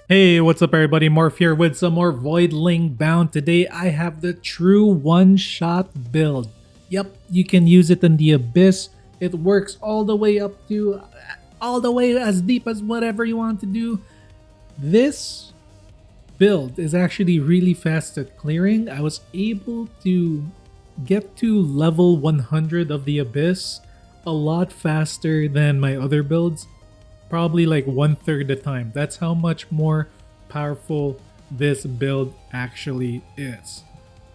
Hey, what's up everybody? Morph here with some more Voidling bound. Today I have the true one-shot build. Yep, you can use it in the Abyss. It works all the way up to all the way as deep as whatever you want to do. This build is actually really fast at clearing. I was able to get to level 100 of the Abyss a lot faster than my other builds. Probably like 1/3 the time. That's how much more powerful this build actually is.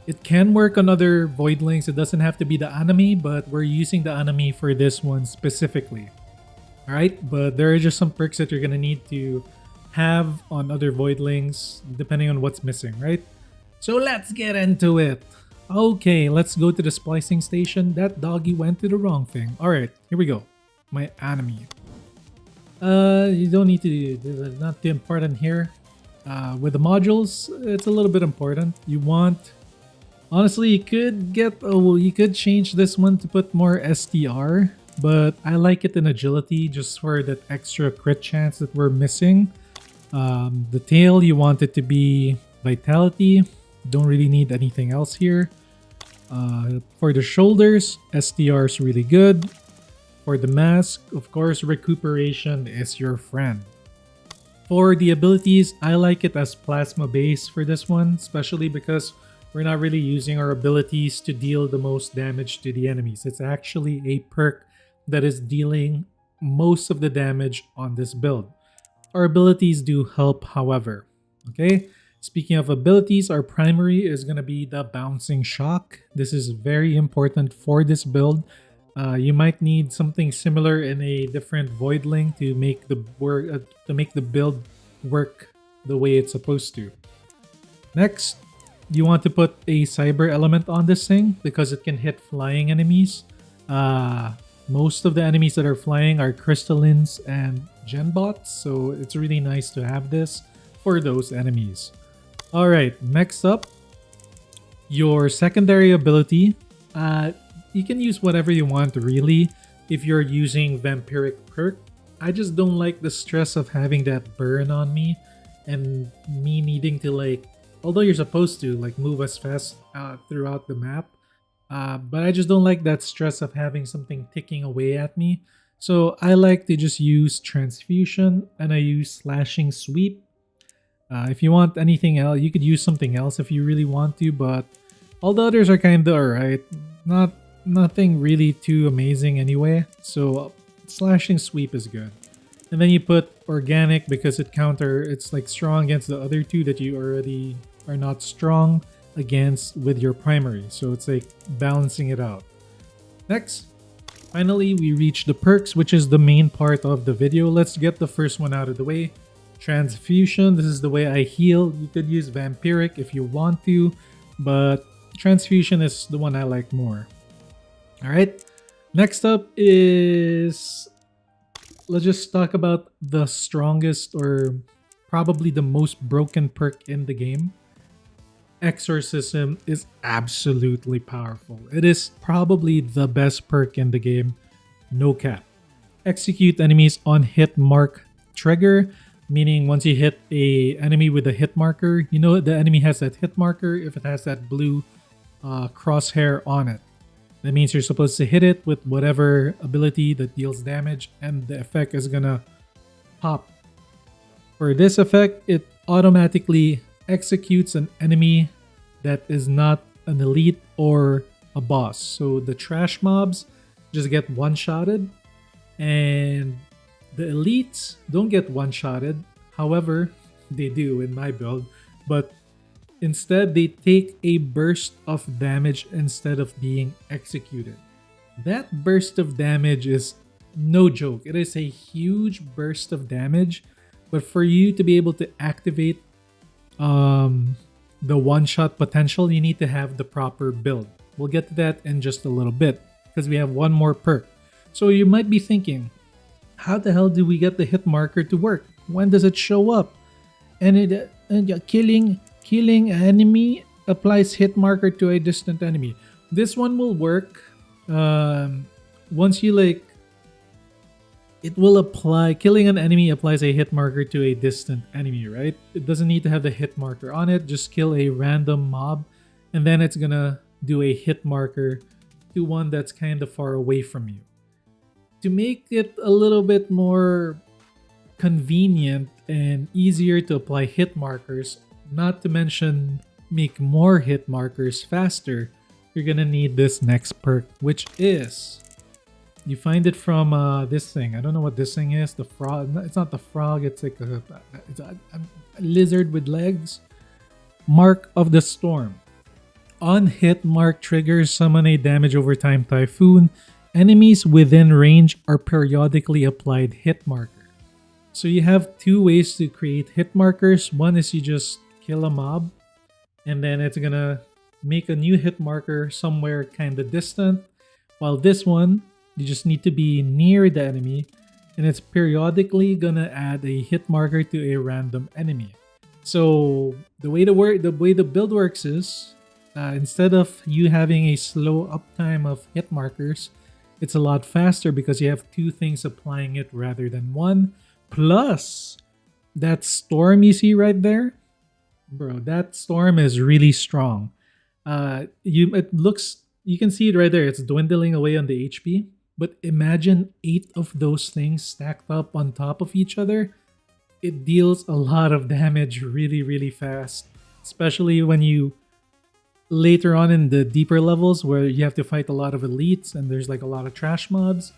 It can work on other Voidlings. It doesn't have to be the enemy, but we're using the enemy for this one specifically. Alright, but there are just some perks that you're gonna need to have on other Voidlings depending on what's missing, right? So let's get into it. Okay, let's go to the splicing station. That doggy went to the wrong thing. Alright, here we go. My enemy. You don't need to do that. Not too important here. With the modules, it's a little bit important. You want, honestly, you could get, you could change this one to put more STR, but I like it in agility just for that extra crit chance that we're missing. The tail, you want it to be vitality. Don't really need anything else here. For the shoulders, STR is really good. For the mask, of course, recuperation is your friend. For the abilities, I like it as plasma base for this one, especially because we're not really using our abilities to deal the most damage to the enemies. It's actually a perk that is dealing most of the damage on this build. Our abilities do help, however. Okay? Speaking of abilities, our primary is going to be the bouncing shock. This is very important for this build. You might need something similar in a different Voidling to make the build work the way it's supposed to. Next, you want to put a cyber element on this thing because it can hit flying enemies. Most of the enemies that are flying are crystallines and genbots, so it's really nice to have this for those enemies. All right, next up, your secondary ability. You can use whatever you want really if you're using vampiric perk. I just don't like the stress of having that burn on me and me needing to, like, although you're supposed to like move as fast throughout the map, but I just don't like that stress of having something ticking away at me. So I like to just use transfusion and I use slashing sweep. If you want anything else, you could use something else if you really want to, but all the others are kind of alright. Nothing really too amazing anyway, so slashing sweep is good. And then you put organic because it's like strong against the other two that you already are not strong against with your primary, so it's like balancing it out. Next, finally we reach the perks, which is the main part of the video. Let's get the first one out of the way. Transfusion, this is the way I heal. You could use vampiric if you want to, but transfusion is the one I like more. Alright, next up is, let's just talk about the strongest or probably the most broken perk in the game. Exorcism is absolutely powerful. It is probably the best perk in the game, no cap. Execute enemies on hit mark trigger, meaning once you hit a enemy with a hit marker, you know the enemy has that hit marker if it has that blue crosshair on it. That means you're supposed to hit it with whatever ability that deals damage and the effect is gonna pop. For this effect, it automatically executes an enemy that is not an elite or a boss. So the trash mobs just get one-shotted and the elites don't get one-shotted. However, they do in my build, but instead, they take a burst of damage instead of being executed. That burst of damage is no joke. It is a huge burst of damage, but for you to be able to activate the one-shot potential, you need to have the proper build. We'll get to that in just a little bit because we have one more perk. So you might be thinking, how the hell do we get the hit marker to work? When does it show up? And killing an enemy applies hit marker to a distant enemy. This one will work once you like it will apply, killing an enemy applies a hit marker to a distant enemy, right? It doesn't need to have the hit marker on it. Just kill a random mob, and then it's gonna do a hit marker to one that's kind of far away from you. To make it a little bit more convenient and easier to apply hit markers, not to mention make more hit markers faster, you're gonna need this next perk, which is, you find it from this thing. I don't know what this thing is. The frog. It's not the frog. It's like a lizard with legs. Mark of the Storm. On hit, mark triggers summon a damage over time typhoon. Enemies within range are periodically applied hit marker. So you have two ways to create hit markers. One is you just kill a mob, and then it's gonna make a new hit marker somewhere kind of distant. While this one, you just need to be near the enemy, and it's periodically gonna add a hit marker to a random enemy. So the way the build works is, instead of you having a slow uptime of hit markers, it's a lot faster because you have two things applying it rather than one. Plus, that storm you see right there, bro, that storm is really strong. You can see it right there. It's dwindling away on the HP. But imagine 8 of those things stacked up on top of each other. It deals a lot of damage really, really fast. Especially when you, later on in the deeper levels where you have to fight a lot of elites and there's like a lot of trash mobs.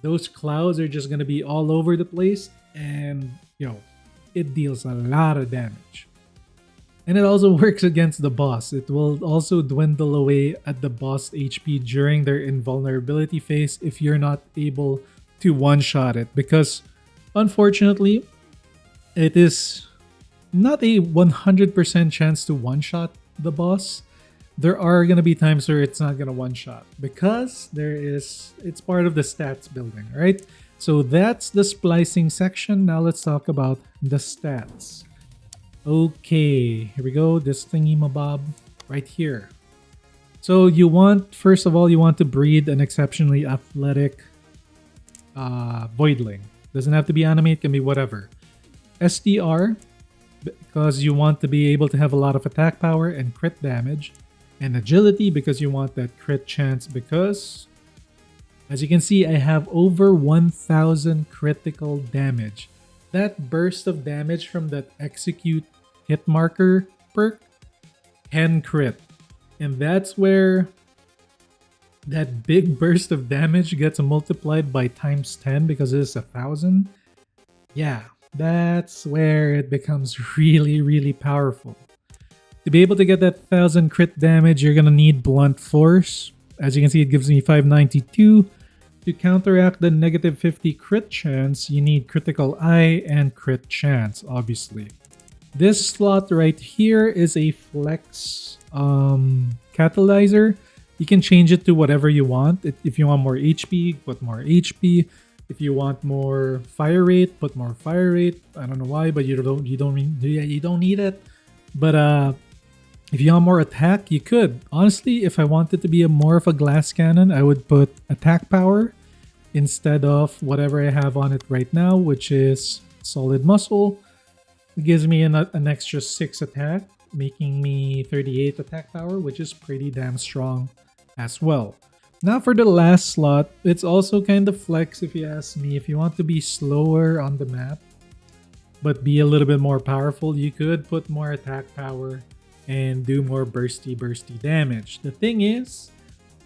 Those clouds are just going to be all over the place. And, it deals a lot of damage. And it also works against the boss. It will also dwindle away at the boss HP during their invulnerability phase if you're not able to one-shot it. Because, unfortunately, it is not a 100% chance to one-shot the boss. There are going to be times where it's not going to one-shot. Because it's part of the stats building, right? So that's the splicing section. Now let's talk about the stats. Okay, here we go. This thingy mabob right here. So first of all, you want to breed an exceptionally athletic Voidling. Doesn't have to be anime, it can be whatever. SDR, because you want to be able to have a lot of attack power and crit damage. And agility, because you want that crit chance, because as you can see, I have over 1,000 critical damage. That burst of damage from that execute hit marker perk can crit. And that's where that big burst of damage gets multiplied by times 10 because it's 1,000. Yeah, that's where it becomes really, really powerful. To be able to get that 1,000 crit damage, you're going to need Blunt Force. As you can see, it gives me 592. To counteract the negative 50 crit chance, you need Critical Eye and Crit Chance, obviously. This slot right here is a flex catalyzer. You can change it to whatever you want. If you want more HP, put more HP. If you want more fire rate, put more fire rate. I don't know why, but you don't need it. But if you want more attack, you could. Honestly, if I wanted to be more of a glass cannon, I would put attack power instead of whatever I have on it right now, which is solid muscle. It gives me an extra 6 attack, making me 38 attack power, which is pretty damn strong as well. Now for the last slot, it's also kind of flex if you ask me. If you want to be slower on the map, but be a little bit more powerful, you could put more attack power and do more bursty damage. The thing is,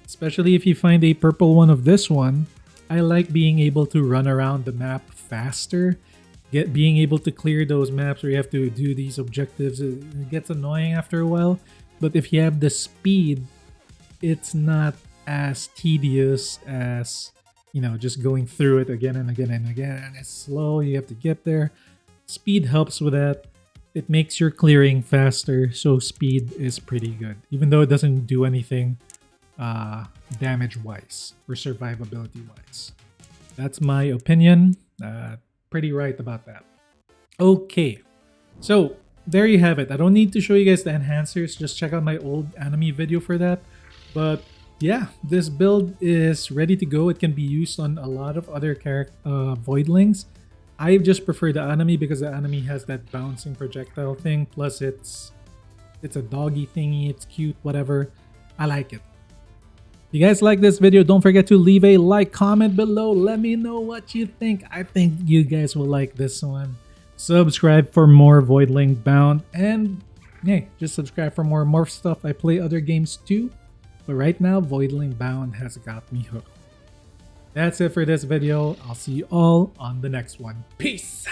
especially if you find a purple one of this one, I like being able to run around the map faster. Being able to clear those maps where you have to do these objectives, it gets annoying after a while. But if you have the speed, it's not as tedious as, just going through it again and again and again. And it's slow, you have to get there. Speed helps with that. It makes your clearing faster, so speed is pretty good. Even though it doesn't do anything damage-wise or survivability-wise. That's my opinion. Pretty right about that. Okay, so there you have it. I don't need to show you guys the enhancers. Just check out my old anime video for that. But yeah, this build is ready to go. It can be used on a lot of other Voidlings. I just prefer the enemy because the enemy has that bouncing projectile thing. Plus, it's a doggy thingy. It's cute, whatever. I like it. If you guys like this video, don't forget to leave a like, comment below. Let me know what you think. I think you guys will like this one. Subscribe for more Voidling bound. And hey, just subscribe for more Morph stuff. I play other games too. But right now, Voidling bound has got me hooked. That's it for this video. I'll see you all on the next one. Peace!